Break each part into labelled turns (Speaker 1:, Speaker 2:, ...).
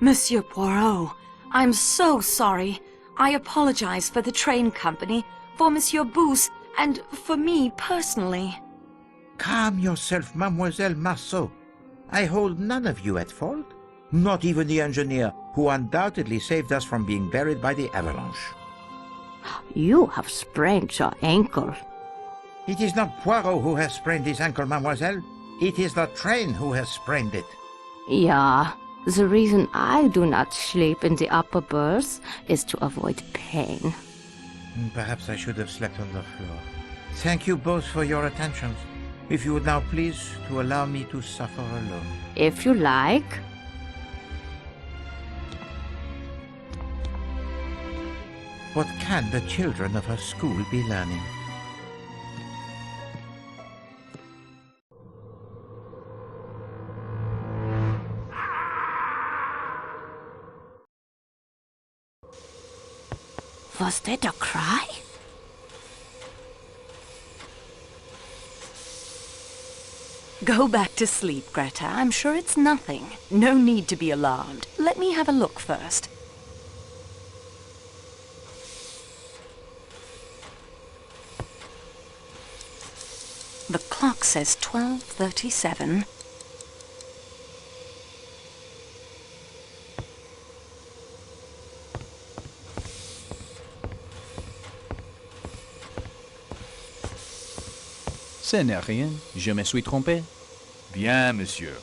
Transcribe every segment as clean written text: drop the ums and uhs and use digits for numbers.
Speaker 1: Monsieur Poirot, I'm so sorry. I apologize for the train company, for Monsieur Booth, and for me personally.
Speaker 2: Calm yourself, Mademoiselle Marceau. I hold none of you at fault. Not even the engineer, who undoubtedly saved us from being buried by the avalanche.
Speaker 3: You have sprained your ankle.
Speaker 2: It is not Poirot who has sprained his ankle, mademoiselle. It is the train who has sprained it.
Speaker 3: Yeah, the reason I do not sleep in the upper berths is to avoid pain.
Speaker 2: Perhaps I should have slept on the floor. Thank you both for your attentions. If you would now please to allow me to suffer alone.
Speaker 3: If you like.
Speaker 2: What can the children of her school be learning?
Speaker 3: Was that a cry?
Speaker 1: Go back to sleep, Greta. I'm sure it's nothing. No need to be alarmed. Let me have a look first. The clock says 12:37.
Speaker 4: Ce n'est rien, je me suis trompé.
Speaker 5: Bien, monsieur.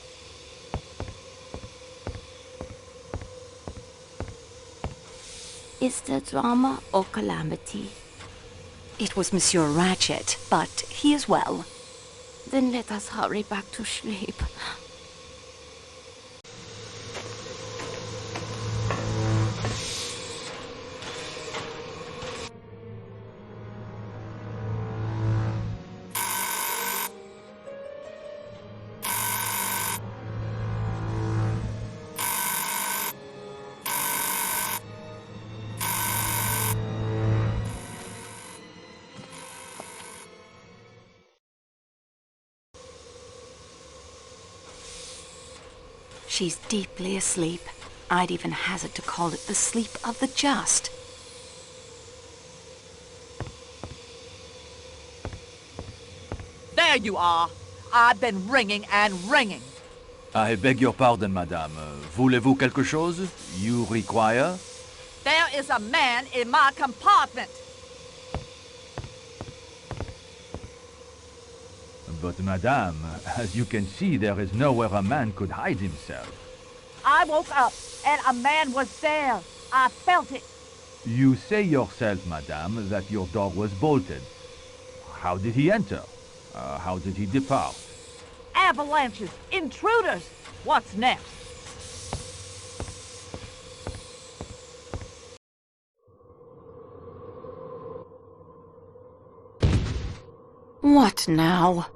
Speaker 3: Is there drama or calamity?
Speaker 1: It was Monsieur Ratchet, but he is well.
Speaker 3: Then let us hurry back to sleep.
Speaker 1: She's deeply asleep. I'd even hazard to call it the sleep of the just.
Speaker 6: There you are. I've been ringing and ringing.
Speaker 5: I beg your pardon, madame. Voulez-vous quelque chose? You require?
Speaker 6: There is a man in my compartment.
Speaker 5: But madame, as you can see, there is nowhere a man could hide himself.
Speaker 6: I woke up and a man was there. I felt it.
Speaker 5: You say yourself, madame, that your dog was bolted. How did he enter? How did he depart?
Speaker 6: Avalanches, intruders. What's next?
Speaker 1: What now?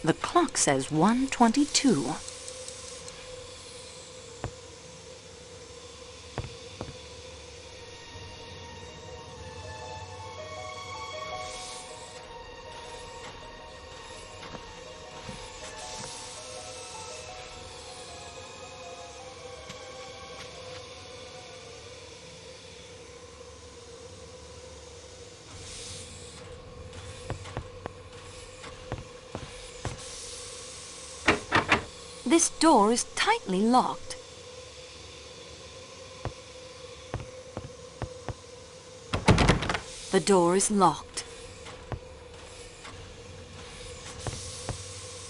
Speaker 1: The clock says 1:22. This door is tightly locked. The door is locked.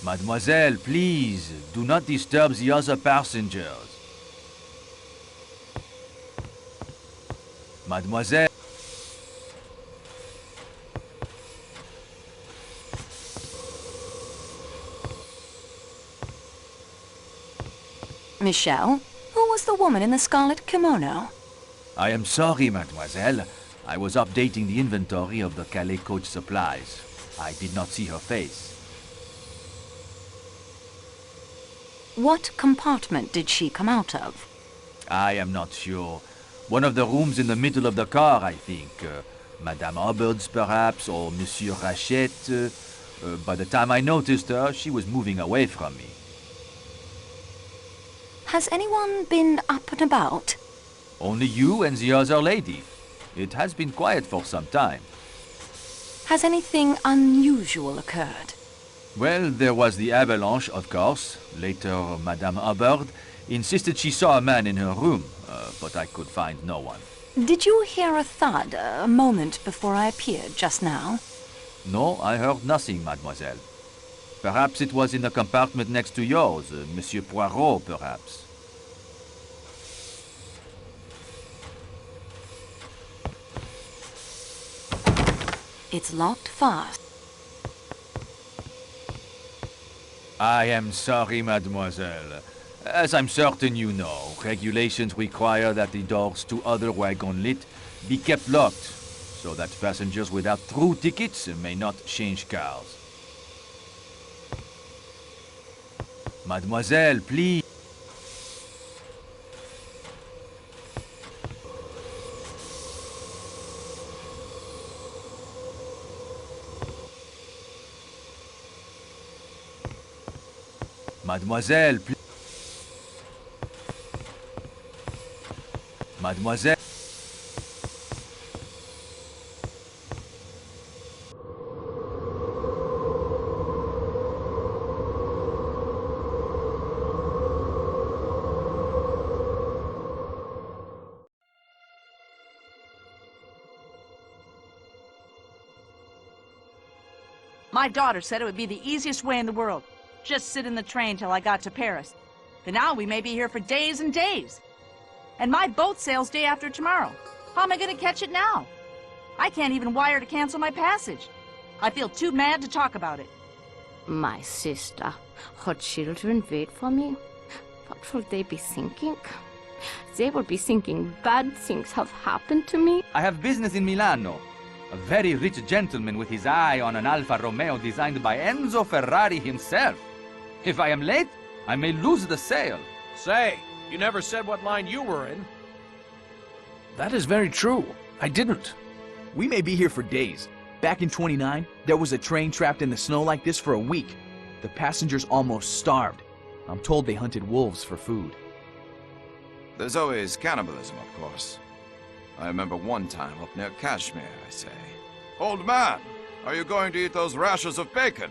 Speaker 5: Mademoiselle, please, do not disturb the other passengers. Mademoiselle.
Speaker 1: Michelle, who was the woman in the scarlet kimono?
Speaker 5: I am sorry, mademoiselle. I was updating the inventory of the Calais coach supplies. I did not see her face.
Speaker 1: What compartment did she come out of?
Speaker 5: I am not sure. One of the rooms in the middle of the car, I think. Madame Hubbard's, perhaps, or Monsieur Rachette. By the time I noticed her, she was moving away from me.
Speaker 1: Has anyone been up and about?
Speaker 5: Only you and the other lady. It has been quiet for some time.
Speaker 1: Has anything unusual occurred?
Speaker 5: Well, there was the avalanche, of course. Later, Madame Hubbard insisted she saw a man in her room, but I could find no one.
Speaker 1: Did you hear a thud a moment before I appeared just now?
Speaker 5: No, I heard nothing, mademoiselle. Perhaps it was in the compartment next to yours, Monsieur Poirot, perhaps.
Speaker 1: It's locked fast.
Speaker 5: I am sorry, mademoiselle. As I'm certain you know, regulations require that the doors to other wagon lit be kept locked, so that passengers without through tickets may not change cars. Mademoiselle, please. Mademoiselle, please. Mademoiselle.
Speaker 6: My daughter said it would be the easiest way in the world. Just sit in the train till I got to Paris. But now we may be here for days and days. And my boat sails day after tomorrow. How am I going to catch it now? I can't even wire to cancel my passage. I feel too mad to talk about it.
Speaker 3: My sister, her children wait for me. What will they be thinking? They will be thinking bad things have happened to me.
Speaker 5: I have business in Milano. A very rich gentleman with his eye on an Alfa Romeo designed by Enzo Ferrari himself. If I am late, I may lose the sale.
Speaker 7: Say, you never said what line you were in. That is very true. I didn't.
Speaker 8: We may be here for days. Back in '29, there was a train trapped in the snow like this for a week. The passengers almost starved. I'm told they hunted wolves for food.
Speaker 9: There's always cannibalism, of course. I remember one time up near Kashmir, I say. Old man, are you going to eat those rashers of bacon?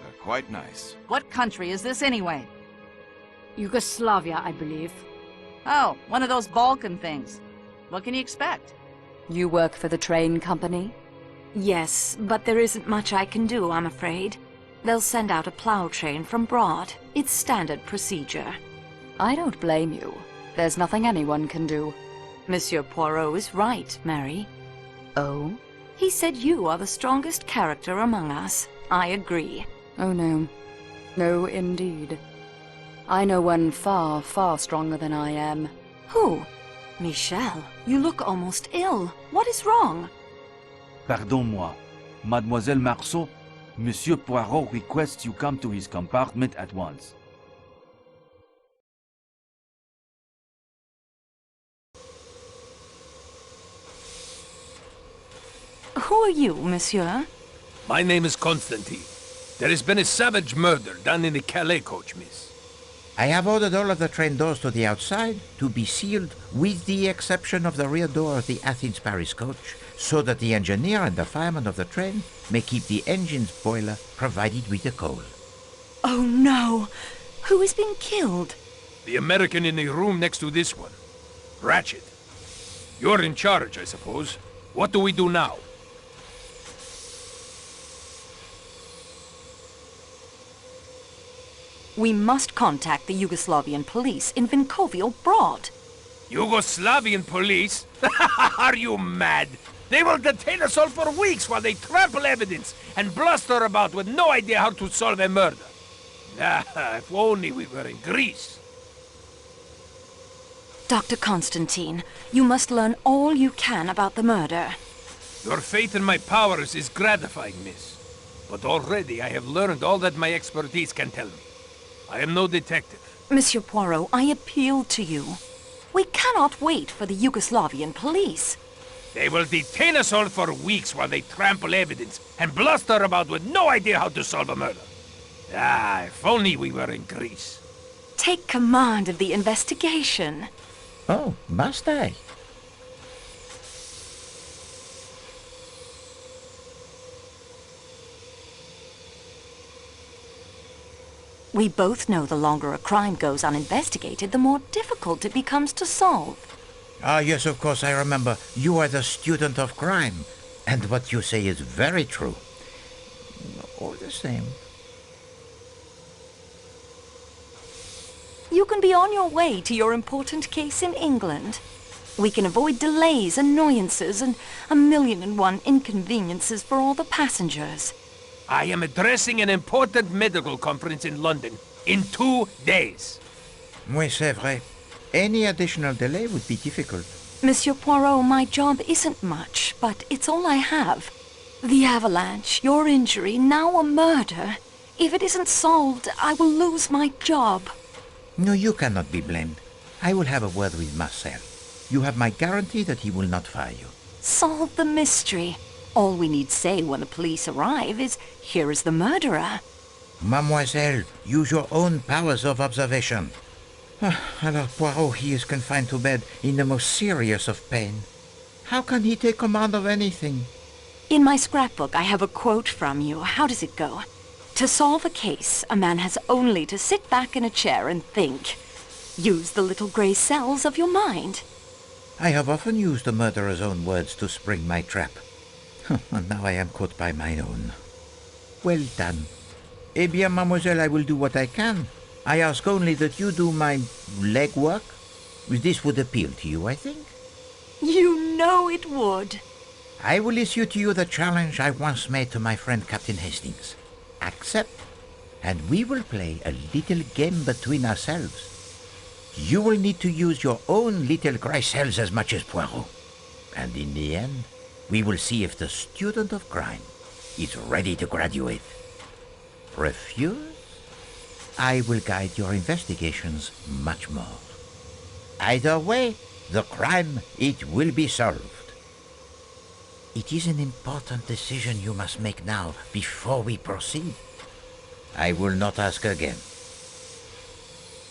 Speaker 9: They're quite nice.
Speaker 6: What country is this anyway?
Speaker 3: Yugoslavia, I believe.
Speaker 6: Oh, one of those Balkan things. What can you expect?
Speaker 10: You work for the train company?
Speaker 1: Yes, but there isn't much I can do, I'm afraid. They'll send out a plow train from Broad. It's standard procedure.
Speaker 10: I don't blame you. There's nothing anyone can do.
Speaker 1: Monsieur Poirot is right, Mary.
Speaker 10: Oh?
Speaker 1: He said you are the strongest character among us. I agree.
Speaker 10: Oh no. No, indeed. I know one far, far stronger than I am.
Speaker 1: Who? Michel, you look almost ill. What is wrong?
Speaker 5: Pardon-moi. Mademoiselle Marceau, Monsieur Poirot requests you come to his compartment at once.
Speaker 1: Who are you, monsieur?
Speaker 7: My name is Constantine. There has been a savage murder done in the Calais coach, miss.
Speaker 2: I have ordered all of the train doors to the outside to be sealed with the exception of the rear door of the Athens-Paris coach, so that the engineer and the fireman of the train may keep the engine's boiler provided with the coal.
Speaker 1: Oh no! Who has been killed?
Speaker 7: The American in the room next to this one. Ratchet. You're in charge, I suppose. What do we do now?
Speaker 1: We must contact the Yugoslavian police in Vinkovio Broad.
Speaker 7: Yugoslavian police? Are you mad? They will detain us all for weeks while they trample evidence and bluster about with no idea how to solve a murder. If only we were in Greece.
Speaker 1: Dr. Constantine, you must learn all you can about the murder.
Speaker 7: Your faith in my powers is gratifying, miss. But already I have learned all that my expertise can tell me. I am no detective.
Speaker 1: Monsieur Poirot, I appeal to you. We cannot wait for the Yugoslavian police.
Speaker 7: They will detain us all for weeks while they trample evidence and bluster about with no idea how to solve a murder. Ah, if only we were in Greece.
Speaker 1: Take command of the investigation.
Speaker 2: Oh, must I?
Speaker 1: We both know the longer a crime goes uninvestigated, the more difficult it becomes to solve.
Speaker 2: Ah, yes, of course, I remember. You are the student of crime. And what you say is very true. All the same.
Speaker 1: You can be on your way to your important case in England. We can avoid delays, annoyances, and 1,000,001 inconveniences for all the passengers.
Speaker 7: I am addressing an important medical conference in London in 2 days.
Speaker 2: Oui, c'est vrai. Any additional delay would be difficult.
Speaker 1: Monsieur Poirot, my job isn't much, but it's all I have. The avalanche, your injury, now a murder. If it isn't solved, I will lose my job.
Speaker 2: No, you cannot be blamed. I will have a word with Marcel. You have my guarantee that he will not fire you.
Speaker 1: Solve the mystery. All we need say when the police arrive is, here is the murderer.
Speaker 2: Mademoiselle, use your own powers of observation. Alors, Poirot, he is confined to bed in the most serious of pain. How can he take command of anything?
Speaker 1: In my scrapbook, I have a quote from you. How does it go? To solve a case, a man has only to sit back in a chair and think. Use the little gray cells of your mind.
Speaker 2: I have often used the murderer's own words to spring my trap. And now I am caught by my own. Well done. Eh bien, mademoiselle, I will do what I can. I ask only that you do my legwork. This would appeal to you, I think.
Speaker 1: You know it would.
Speaker 2: I will issue to you the challenge I once made to my friend Captain Hastings. Accept, and we will play a little game between ourselves. You will need to use your own little gray cells as much as Poirot. And in the end, we will see if the student of crime is ready to graduate. Refuse? I will guide your investigations much more. Either way, the crime, it will be solved. It is an important decision you must make now, before we proceed. I will not ask again.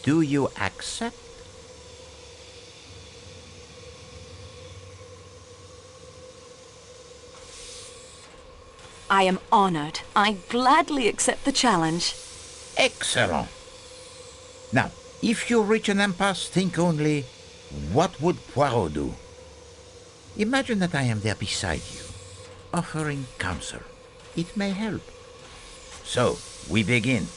Speaker 2: Do you accept?
Speaker 1: I am honored. I gladly accept the challenge.
Speaker 2: Excellent. Now, if you reach an impasse, think only, what would Poirot do? Imagine that I am there beside you, offering counsel. It may help. So, we begin.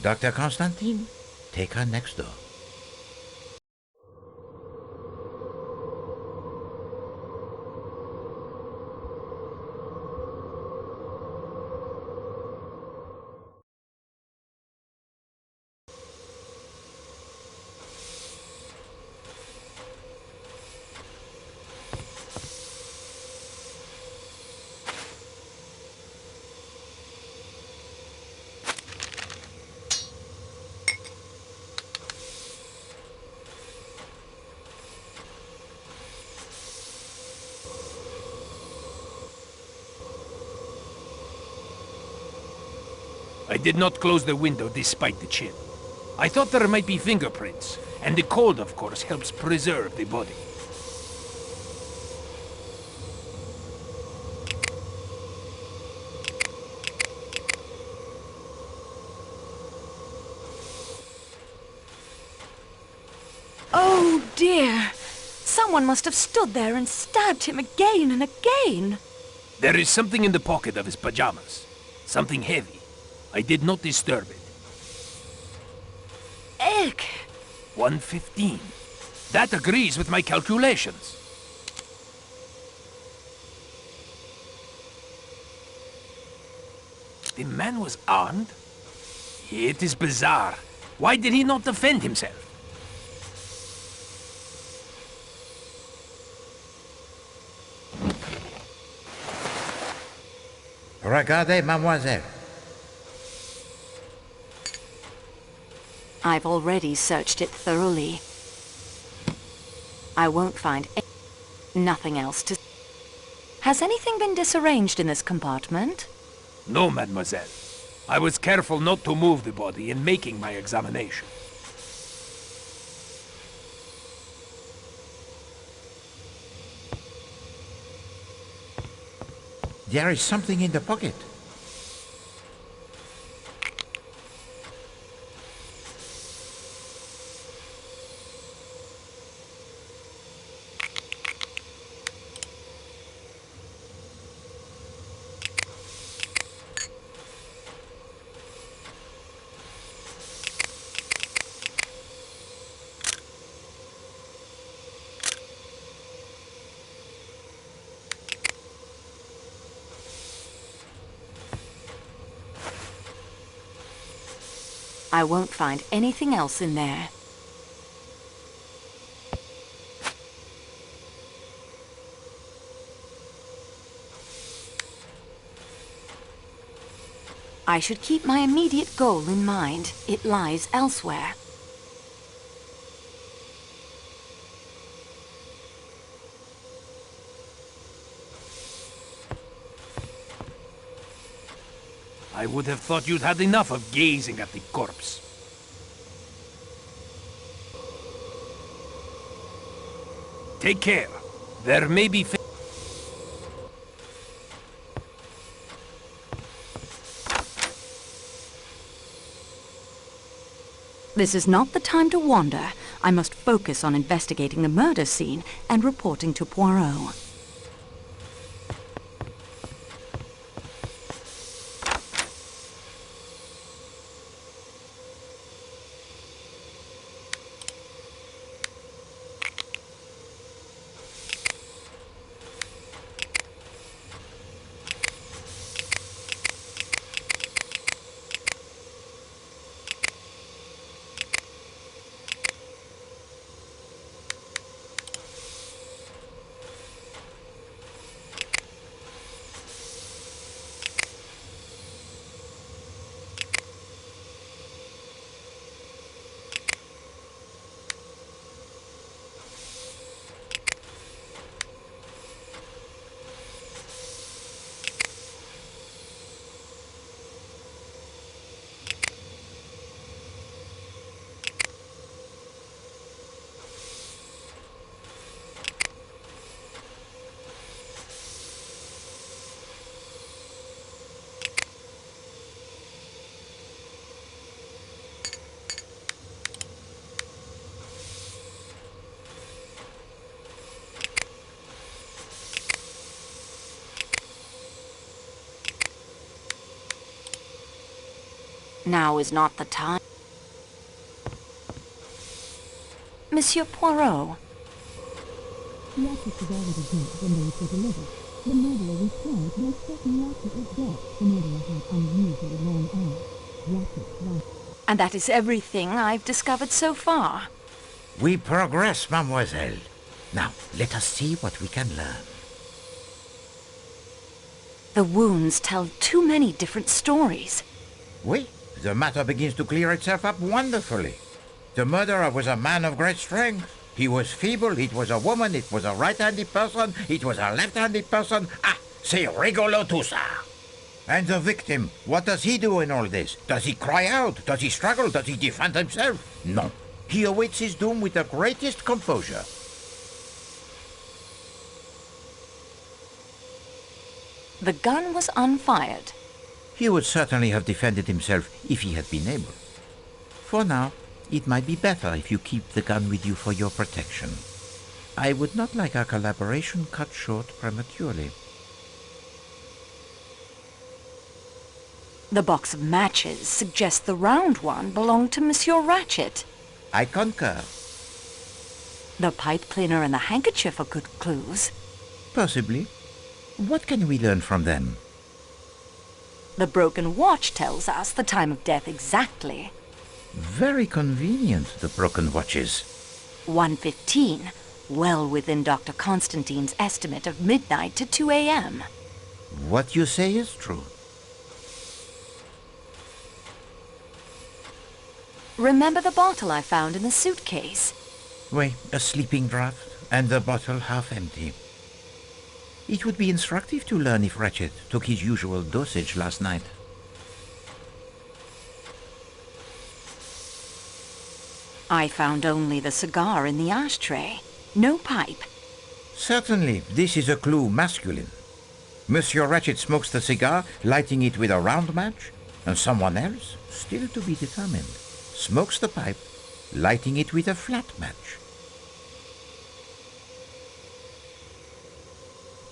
Speaker 2: Dr. Constantine, take her next door.
Speaker 7: I did not close the window despite the chill. I thought there might be fingerprints, and the cold, of course, helps preserve the body.
Speaker 1: Oh dear! Someone must have stood there and stabbed him again and again.
Speaker 7: There is something in the pocket of his pajamas. Something heavy. I did not disturb it.
Speaker 1: Egg!
Speaker 7: 115. That agrees with my calculations. The man was armed? It is bizarre. Why did he not defend himself?
Speaker 2: Regardez, mademoiselle.
Speaker 1: I've already searched it thoroughly. I won't find nothing else to... Has anything been disarranged in this compartment?
Speaker 7: No, mademoiselle. I was careful not to move the body in making my examination.
Speaker 2: There is something in the pocket.
Speaker 1: I won't find anything else in there. I should keep my immediate goal in mind. It lies elsewhere.
Speaker 7: I would have thought you'd had enough of gazing at the corpse. Take care. There may be...
Speaker 1: This is not the time to wander. I must focus on investigating the murder scene and reporting to Poirot. Now is not the time. Monsieur Poirot.
Speaker 11: The access was already built when they were delivered. The murderer was killed by certain ratchet of death. The murderer had unusually long arms.
Speaker 1: And that is everything I've discovered so far.
Speaker 2: We progress, mademoiselle. Now, let us see what we can learn.
Speaker 1: The wounds tell too many different stories.
Speaker 2: Oui, the matter begins to clear itself up wonderfully. The murderer was a man of great strength. He was feeble, it was a woman, it was a right-handed person, it was a left-handed person. Ah, c'est rigolo tout ça. And the victim, what does he do in all this? Does he cry out? Does he struggle? Does he defend himself? No. He awaits his doom with the greatest composure.
Speaker 1: The gun was unfired.
Speaker 2: He would certainly have defended himself if he had been able. For now, it might be better if you keep the gun with you for your protection. I would not like our collaboration cut short prematurely.
Speaker 1: The box of matches suggests the round one belonged to Monsieur Ratchet.
Speaker 2: I concur.
Speaker 1: The pipe cleaner and the handkerchief are good clues.
Speaker 2: Possibly. What can we learn from them?
Speaker 1: The broken watch tells us the time of death exactly.
Speaker 2: Very convenient, the broken watches.
Speaker 1: 1:15, well within Dr. Constantine's estimate of midnight to 2 a.m.
Speaker 2: What you say is true.
Speaker 1: Remember the bottle I found in the suitcase?
Speaker 2: Oui, a sleeping draught, and the bottle half empty. It would be instructive to learn if Ratchet took his usual dosage last night.
Speaker 1: I found only the cigar in the ashtray. No pipe.
Speaker 2: Certainly, this is a clue masculine. Monsieur Ratchet smokes the cigar, lighting it with a round match, and someone else, still to be determined, smokes the pipe, lighting it with a flat match.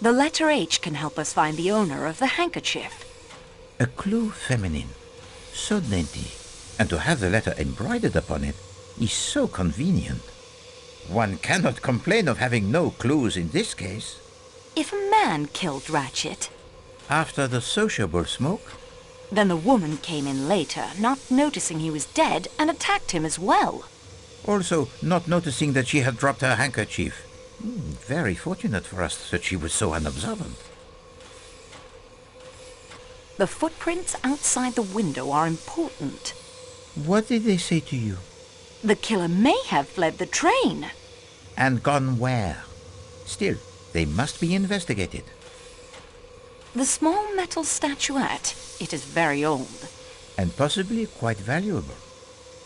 Speaker 1: The letter H can help us find the owner of the handkerchief.
Speaker 2: A clue feminine, so dainty, and to have the letter embroidered upon it is so convenient. One cannot complain of having no clues in this case.
Speaker 1: If a man killed Ratchet,
Speaker 2: After the sociable smoke,
Speaker 1: then the woman came in later, not noticing he was dead, and attacked him as well.
Speaker 2: also not noticing that she had dropped her handkerchief. Very fortunate for us that she was so unobservant.
Speaker 1: The footprints outside the window are important.
Speaker 2: What did they say to you?
Speaker 1: The killer may have fled the train.
Speaker 2: And gone where? Still, they must be investigated.
Speaker 1: The small metal statuette, it is very old.
Speaker 2: And possibly quite valuable.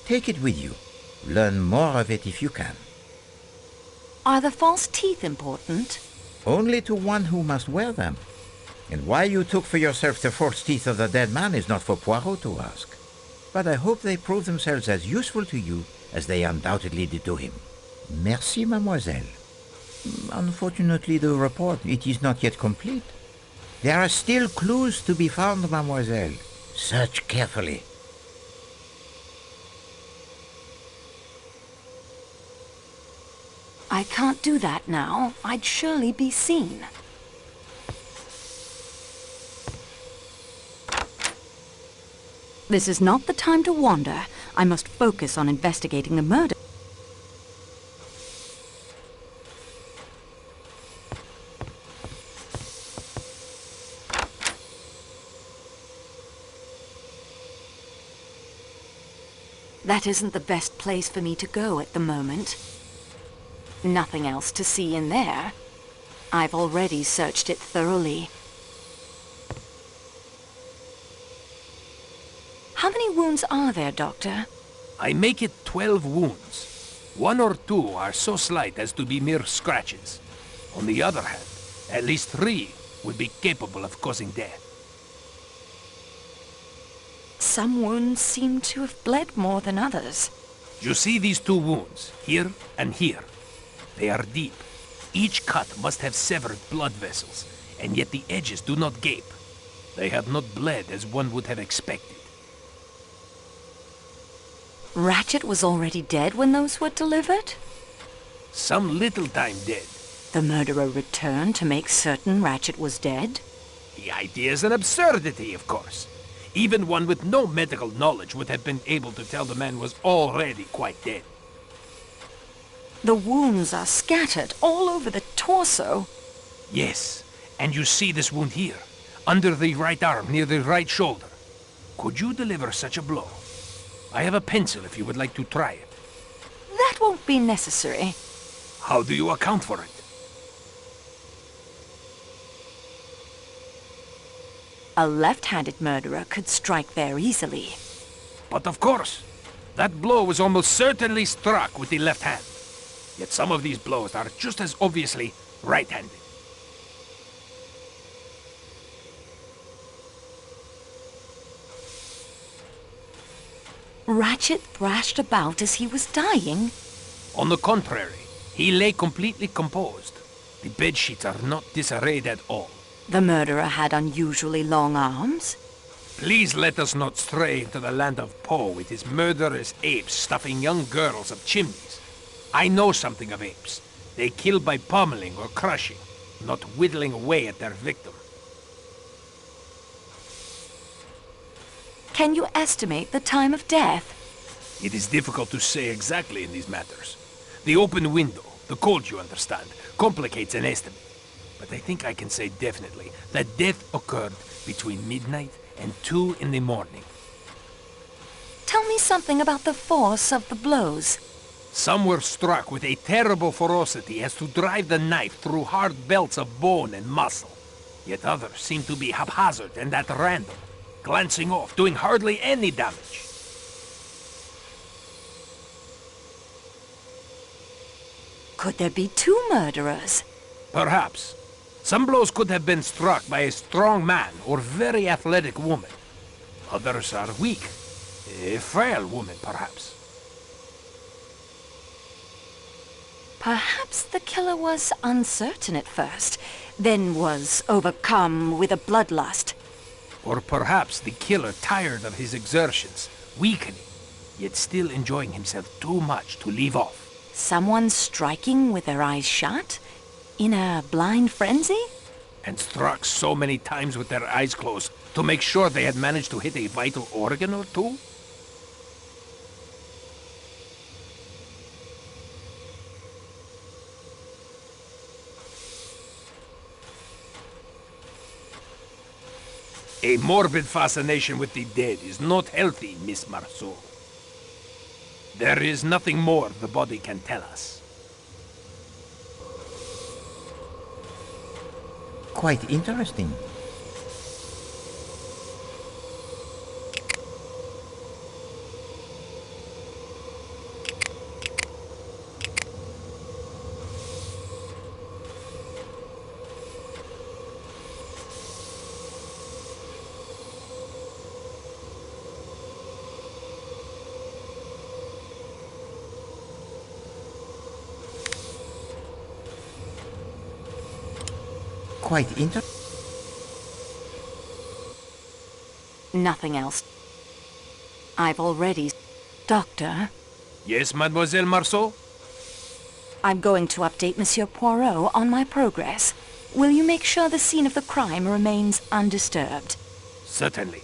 Speaker 2: Take it with you. Learn more of it if you can.
Speaker 1: Are the false teeth important?
Speaker 2: Only to one who must wear them. And why you took for yourself the false teeth of the dead man is not for Poirot to ask. But I hope they prove themselves as useful to you as they undoubtedly did to him. Merci, mademoiselle. Unfortunately, the report, it is not yet complete. There are still clues to be found, mademoiselle. Search carefully.
Speaker 1: I can't do that now. I'd surely be seen. This is not the time to wander. I must focus on investigating the murder. That isn't the best place for me to go at the moment. Nothing else to see in there. I've already searched it thoroughly. How many wounds are there, Doctor?
Speaker 7: I make it 12 wounds. 1 or 2 are so slight as to be mere scratches. On the other hand, at least 3 would be capable of causing death.
Speaker 1: Some wounds seem to have bled more than others.
Speaker 7: You see these 2 wounds, here and here. They are deep. Each cut must have severed blood vessels, and yet the edges do not gape. They have not bled as one would have expected.
Speaker 1: Ratchet was already dead when those were delivered?
Speaker 7: Some little time dead.
Speaker 1: The murderer returned to make certain Ratchet was dead?
Speaker 7: The idea is an absurdity, of course. Even one with no medical knowledge would have been able to tell the man was already quite dead.
Speaker 1: The wounds are scattered all over the torso.
Speaker 7: Yes, and you see this wound here, under the right arm, near the right shoulder. Could you deliver such a blow? I have a pencil if you would like to try it.
Speaker 1: That won't be necessary.
Speaker 7: How do you account for it?
Speaker 1: A left-handed murderer could strike there easily.
Speaker 7: But of course, that blow was almost certainly struck with the left hand. Yet some of these blows are just as obviously right-handed.
Speaker 1: Ratchet thrashed about as he was dying?
Speaker 7: On the contrary, he lay completely composed. The bedsheets are not disarrayed at all.
Speaker 1: The murderer had unusually long arms?
Speaker 7: Please let us not stray into the land of Poe with his murderous apes stuffing young girls up chimneys. I know something of apes. They kill by pummeling or crushing, not whittling away at their victim.
Speaker 1: Can you estimate the time of death?
Speaker 7: It is difficult to say exactly in these matters. The open window, the cold, you understand, complicates an estimate. But I think I can say definitely that death occurred between midnight and 2 in the morning.
Speaker 1: Tell me something about the force of the blows.
Speaker 7: Some were struck with a terrible ferocity as to drive the knife through hard belts of bone and muscle. Yet others seemed to be haphazard and at random, glancing off, doing hardly any damage.
Speaker 1: Could there be two murderers?
Speaker 7: Perhaps. Some blows could have been struck by a strong man or very athletic woman. Others are weak. A frail woman, perhaps.
Speaker 1: Perhaps the killer was uncertain at first, then was overcome with a bloodlust.
Speaker 7: Or perhaps the killer tired of his exertions, weakening, yet still enjoying himself too much to leave off.
Speaker 1: Someone striking with their eyes shut? In a blind frenzy?
Speaker 7: And struck so many times with their eyes closed to make sure they had managed to hit a vital organ or two? A morbid fascination with the dead is not healthy, Miss Marceau. There is nothing more the body can tell us.
Speaker 2: Quite interesting. Quite
Speaker 1: Nothing else. I've already... Doctor?
Speaker 7: Yes, Mademoiselle Marceau?
Speaker 1: I'm going to update Monsieur Poirot on my progress. Will you make sure the scene of the crime remains undisturbed?
Speaker 7: Certainly.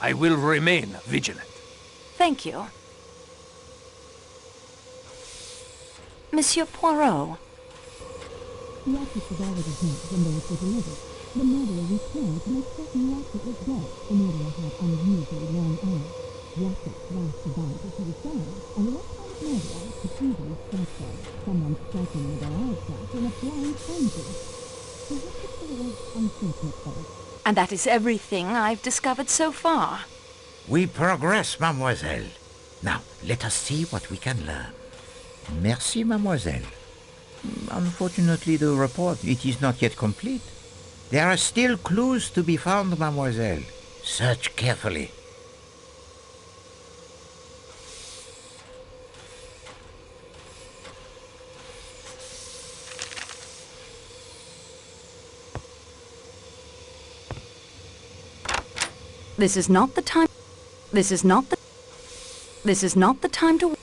Speaker 7: I will remain vigilant.
Speaker 1: Thank you. Monsieur Poirot.
Speaker 11: The object was already dead when those were delivered. The murderer returned to make certain the object was dead. The murderer had unusually long arms. Rockets flashed about as he was gone, and the left-handed murderer could easily strike them. Someone striking with their eyes shut in a blind frenzy. Perhaps the killer was unfortunate for it.
Speaker 1: And that is everything I've discovered so far.
Speaker 2: We progress, mademoiselle. Now, let us see what we can learn. Merci, mademoiselle. Unfortunately, the report, it is not yet complete. There are still clues to be found, mademoiselle. Search carefully.
Speaker 1: This is not the time... This is not the time to...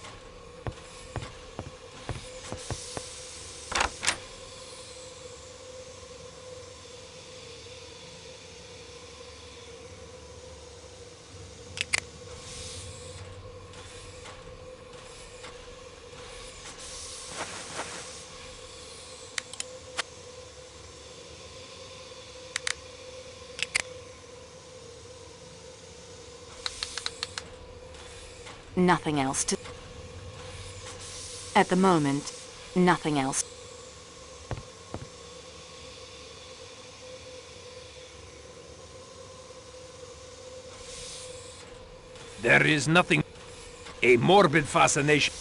Speaker 1: Nothing else to... At the moment, nothing else.
Speaker 7: There is nothing... A morbid fascination...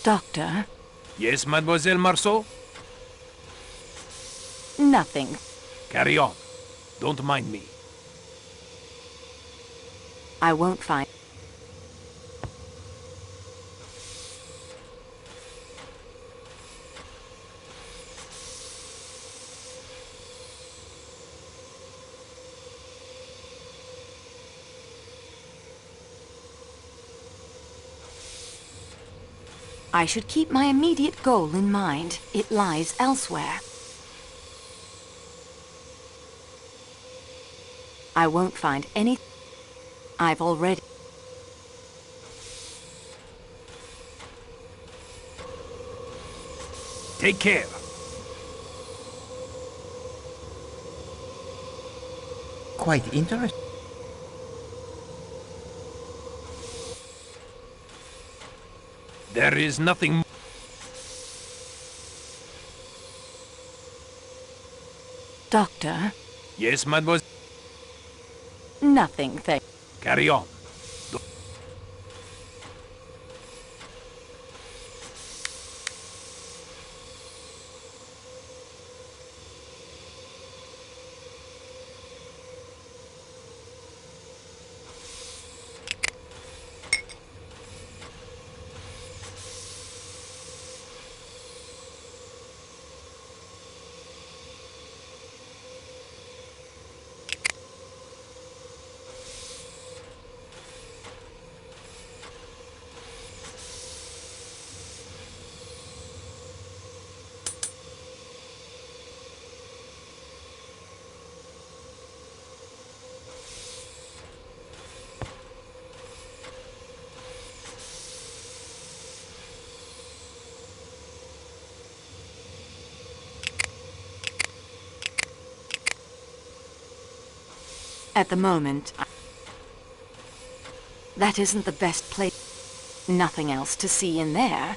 Speaker 1: Doctor?
Speaker 7: Yes, Mademoiselle Marceau?
Speaker 1: Nothing.
Speaker 7: Carry on. Don't mind me.
Speaker 1: I won't find... I should keep my immediate goal in mind. It lies elsewhere. I won't find any... I've already...
Speaker 7: Take care.
Speaker 2: Quite interesting.
Speaker 7: There is nothing...
Speaker 1: Doctor?
Speaker 7: Yes, mademoiselle?
Speaker 1: Nothing, thank...
Speaker 7: Carry on.
Speaker 1: At the moment, that isn't the best place. Nothing else to see in there.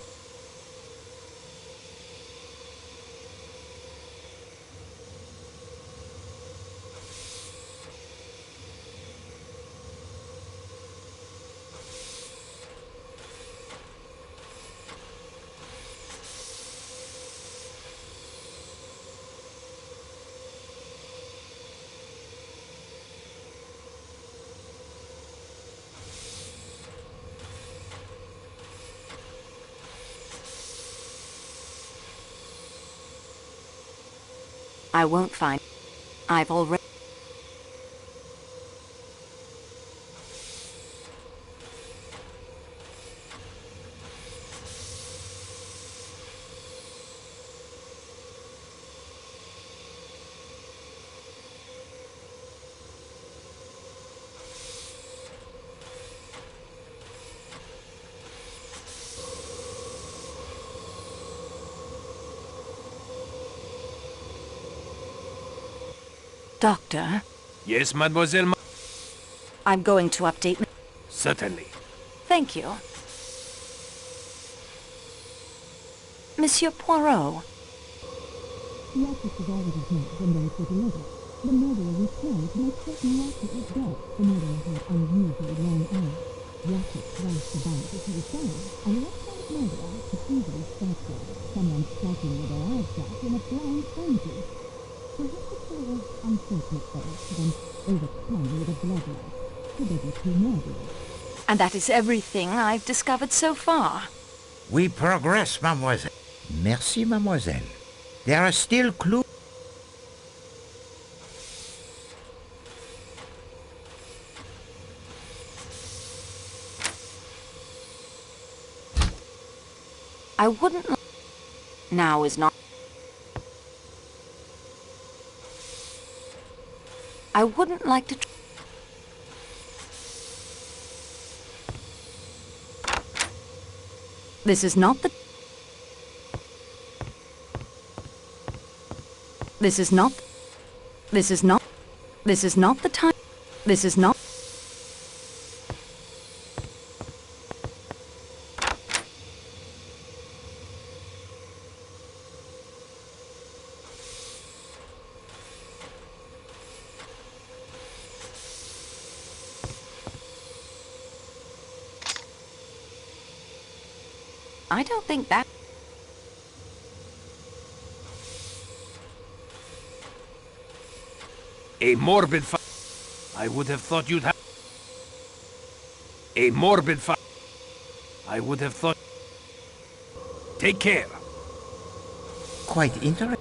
Speaker 1: I won't find... I've already... Doctor?
Speaker 7: Yes, mademoiselle?
Speaker 1: I'm going to update...
Speaker 7: Certainly.
Speaker 1: Thank you. Monsieur Poirot.
Speaker 11: The office is already here when those were delivered. The murderer returned to make certain Ratchet was dead. The murderer had unusually long arms. Ratchet thrashed about as he was found, and the upstart murderer could easily start there, someone striking with their eyes shut in a blind frenzy. Perhaps the killer was unfortunate though, then overcome with a bloodlust. Could there be two murderers?
Speaker 1: And that is everything I've discovered so far.
Speaker 2: We progress, mademoiselle. Merci, mademoiselle. There are still clues.
Speaker 1: I wouldn't... Now is not... I wouldn't like to... This is not the... This is not... This is not... This is not the time... This is not... I don't think that...
Speaker 7: A morbid I would have thought you'd have... A morbid I would have thought... Take care.
Speaker 2: Quite interesting.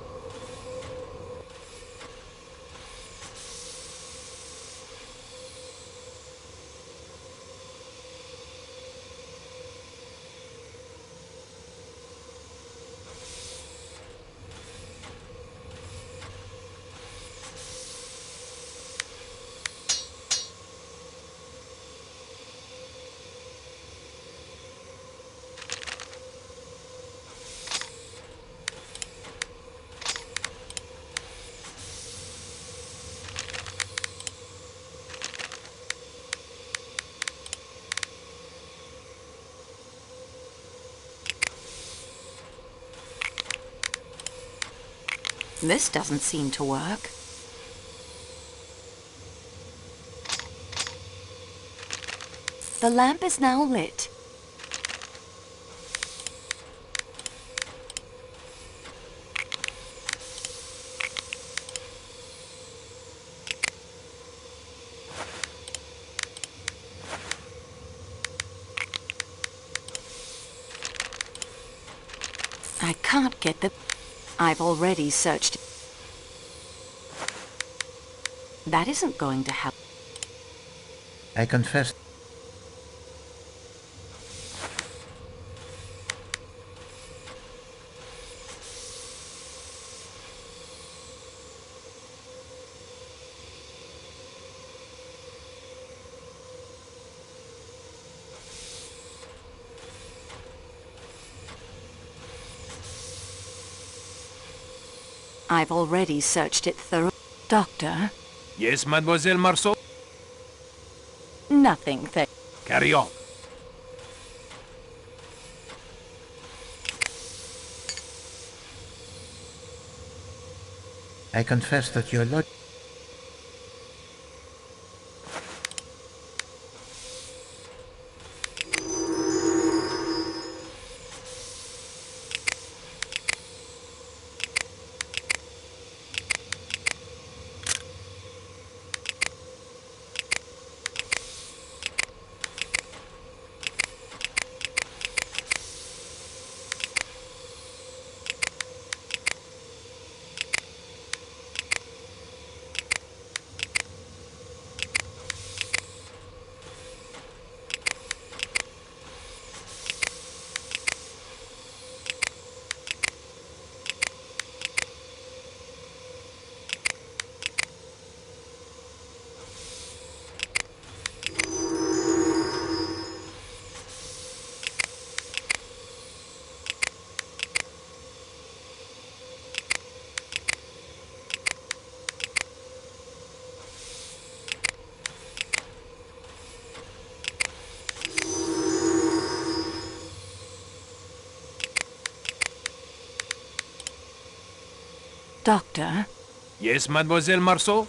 Speaker 1: This doesn't seem to work. The lamp is now lit. I can't get the... I've already searched. That isn't going to help.
Speaker 2: I confess.
Speaker 1: I've already searched it thoroughly. Doctor?
Speaker 7: Yes, Mademoiselle Marceau?
Speaker 1: Nothing,
Speaker 7: Carry on.
Speaker 2: I confess that your logic...
Speaker 1: Doctor?
Speaker 7: Yes, Mademoiselle Marceau?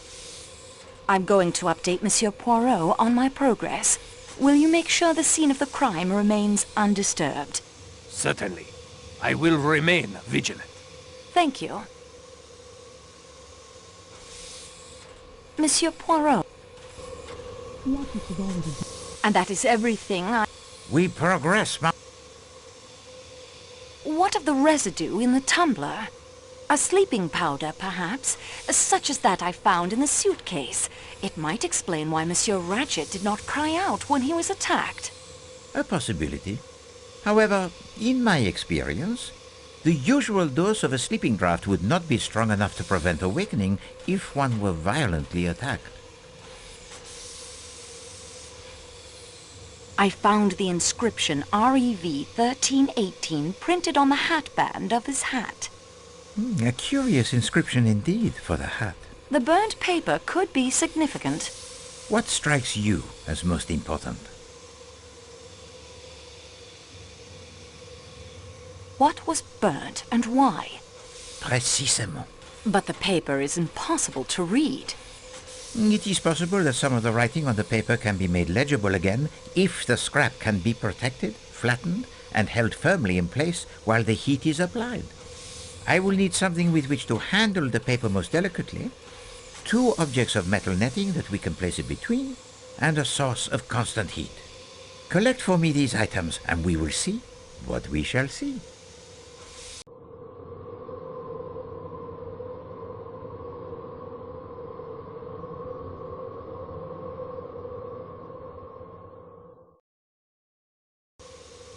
Speaker 1: I'm going to update Monsieur Poirot on my progress. Will you make sure the scene of the crime remains undisturbed?
Speaker 7: Certainly. I will remain vigilant.
Speaker 1: Thank you. Monsieur Poirot.
Speaker 11: The office is already...
Speaker 1: And that is everything
Speaker 2: We progress, ma...
Speaker 1: What of the residue in the tumbler? A sleeping powder, perhaps, such as that I found in the suitcase. It might explain why Monsieur Ratchet did not cry out when he was attacked.
Speaker 2: A possibility. However, in my experience, the usual dose of a sleeping draught would not be strong enough to prevent awakening if one were violently attacked.
Speaker 1: I found the inscription REV 1318 printed on the hatband of his hat.
Speaker 2: A curious inscription indeed for the hat.
Speaker 1: The burnt paper could be significant.
Speaker 2: What strikes you as most important?
Speaker 1: What was burnt and why?
Speaker 2: Précisément.
Speaker 1: But the paper is impossible to read.
Speaker 2: It is possible that some of the writing on the paper can be made legible again if the scrap can be protected, flattened, and held firmly in place while the heat is applied. I will need something with which to handle the paper most delicately, 2 objects of metal netting that we can place it between, and a source of constant heat. Collect for me these items, and we will see what we shall see.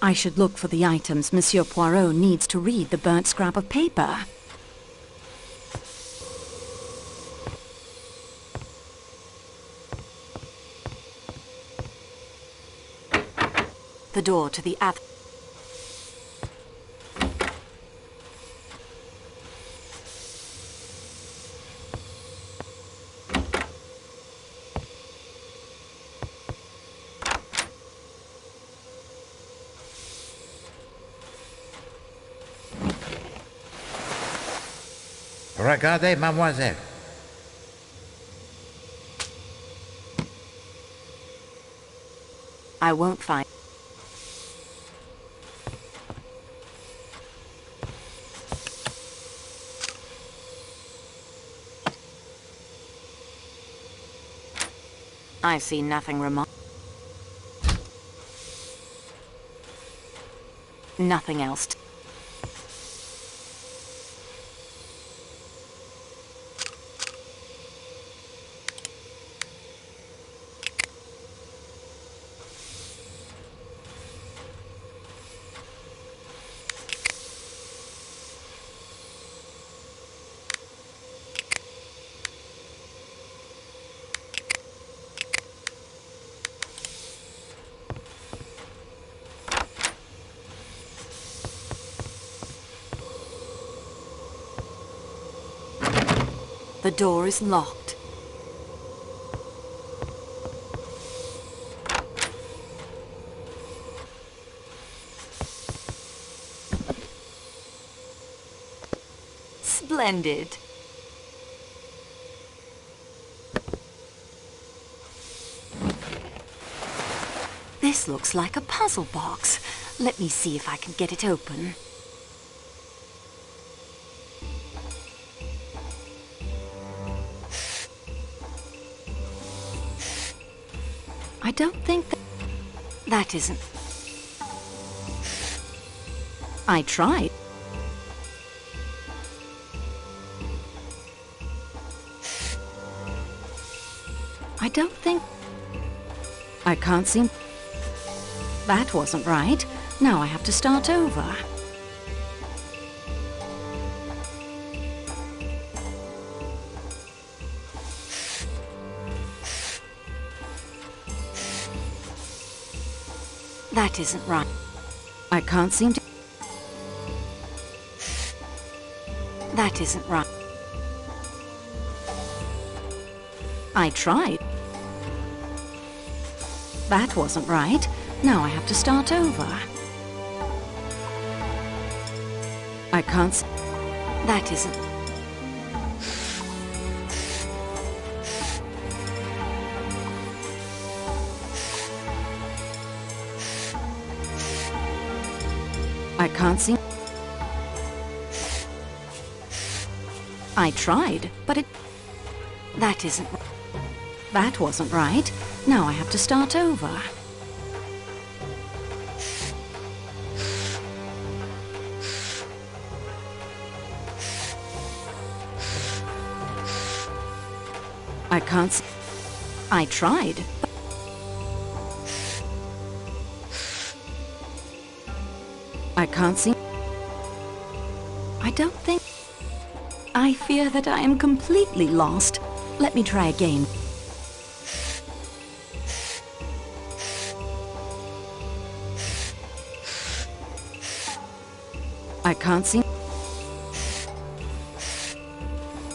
Speaker 1: I should look for the items Monsieur Poirot needs to read the burnt scrap of paper. The door to the ath...
Speaker 2: Regardez, mademoiselle.
Speaker 1: I won't find... I see nothing remarkable. Nothing else. The door is locked. Splendid. This looks like a puzzle box. Let me see if I can get it open. I don't think that isn't... I tried. I don't think... I can't seem... That wasn't right. Now I have to start over. That isn't right. I can't seem to... That isn't right. I tried. That wasn't right. Now I have to start over. I can't... That isn't... I can't see... I tried, but it... That isn't... That wasn't right. Now I have to start over. I can't see... I tried, but... I can't see... I don't think... I fear that I am completely lost. Let me try again. I can't see...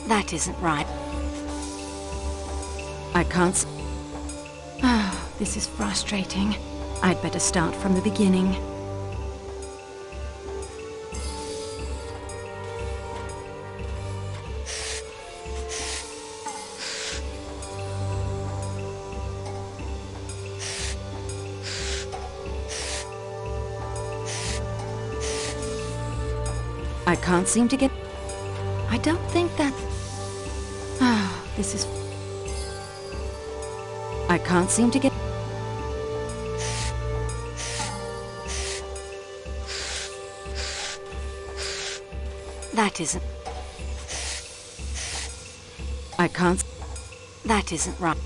Speaker 1: That isn't right. I can't see... Ah, this is frustrating. I'd better start from the beginning. I can't seem to get... I don't think that... Ah, this is... I can't seem to get... That isn't... I can't... That isn't right.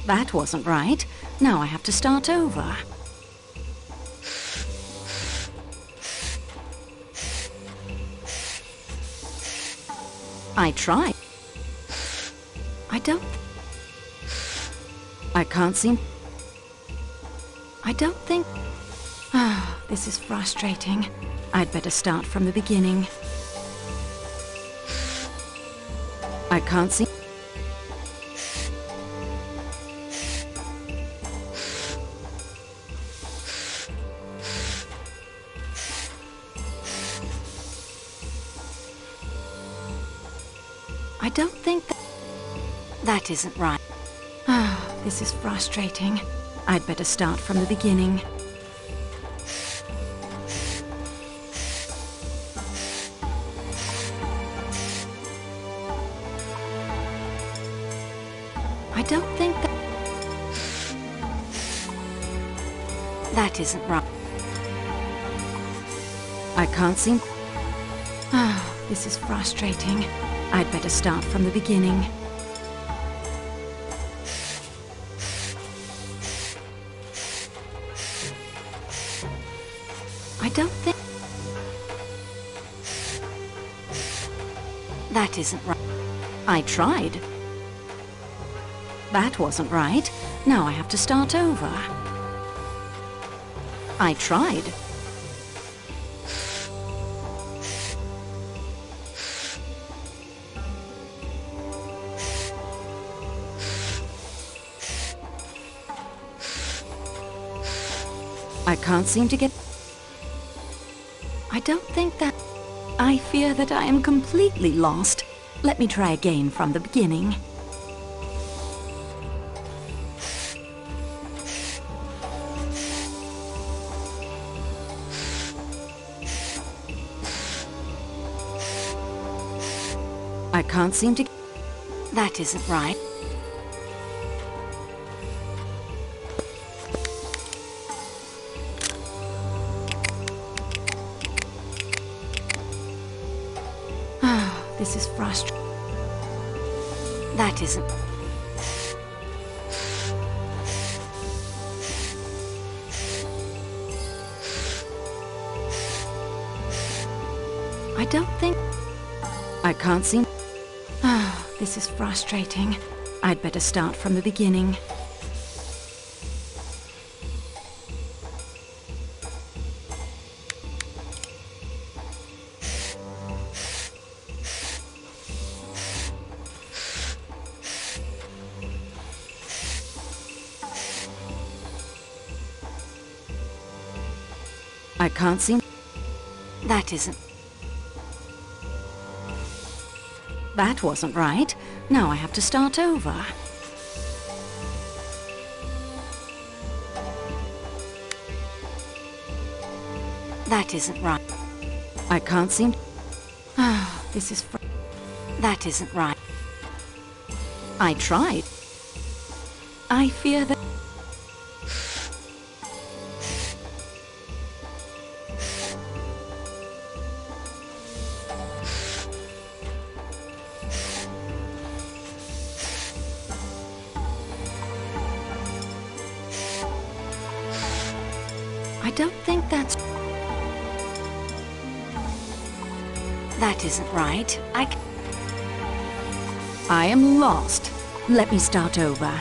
Speaker 1: That wasn't right. Now I have to start over. I tried. I don't... I can't seem... I don't think... Ah, this is frustrating. I'd better start from the beginning. I can't see... I don't think that... That isn't right. Ah, this is frustrating. I'd better start from the beginning. I don't think that... That isn't right. I can't seem... Ah, this is frustrating. I'd better start from the beginning. I don't think... That isn't right. I tried. That wasn't right. Now I have to start over. I tried. I can't seem to get... I don't think that... I fear that I am completely lost. Let me try again from the beginning. I can't seem to... That isn't right. Ah, this is frustrating. That isn't... I don't think... I can't seem... Ah, this is frustrating. I'd better start from the beginning. I can't seem... That isn't... That wasn't right. Now I have to start over. That isn't right. I can't seem... Ah, this is... That isn't right. I tried. I fear that... I don't think that's... That isn't right. I am lost. Let me start over.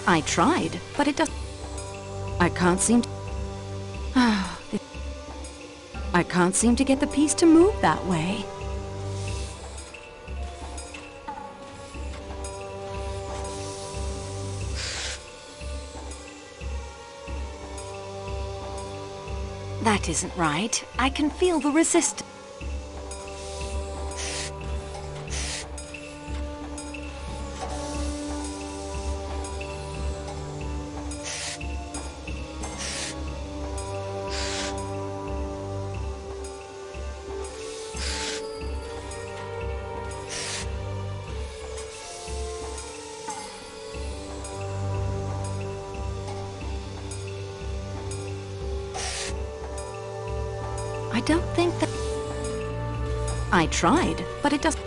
Speaker 1: I tried, but it does. I can't seem to... I can't seem to get the piece to move that way. That isn't right. I can feel the resistance. I don't think that... I tried, but it doesn't...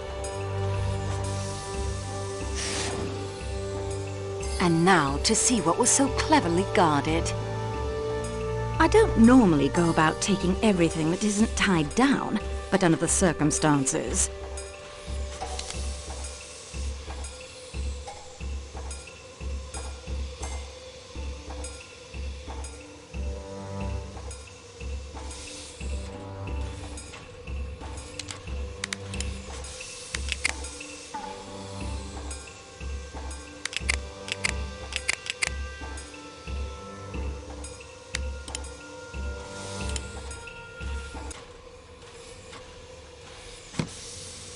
Speaker 1: And now to see what was so cleverly guarded. I don't normally go about taking everything that isn't tied down, but under the circumstances...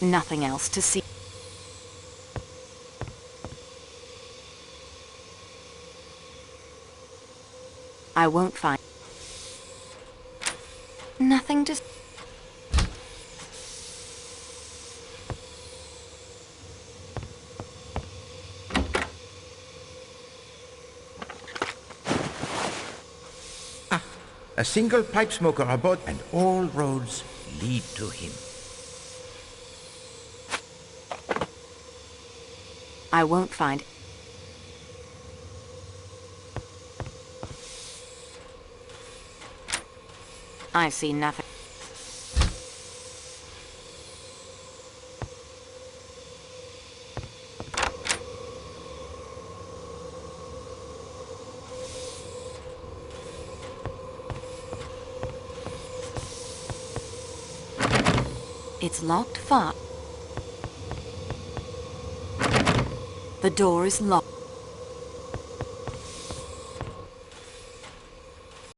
Speaker 1: Nothing else to see. I won't find... Nothing to...
Speaker 2: A single pipe smoker aboard, and all roads lead to him.
Speaker 1: I won't find... I see nothing. It's locked fast. The door is locked.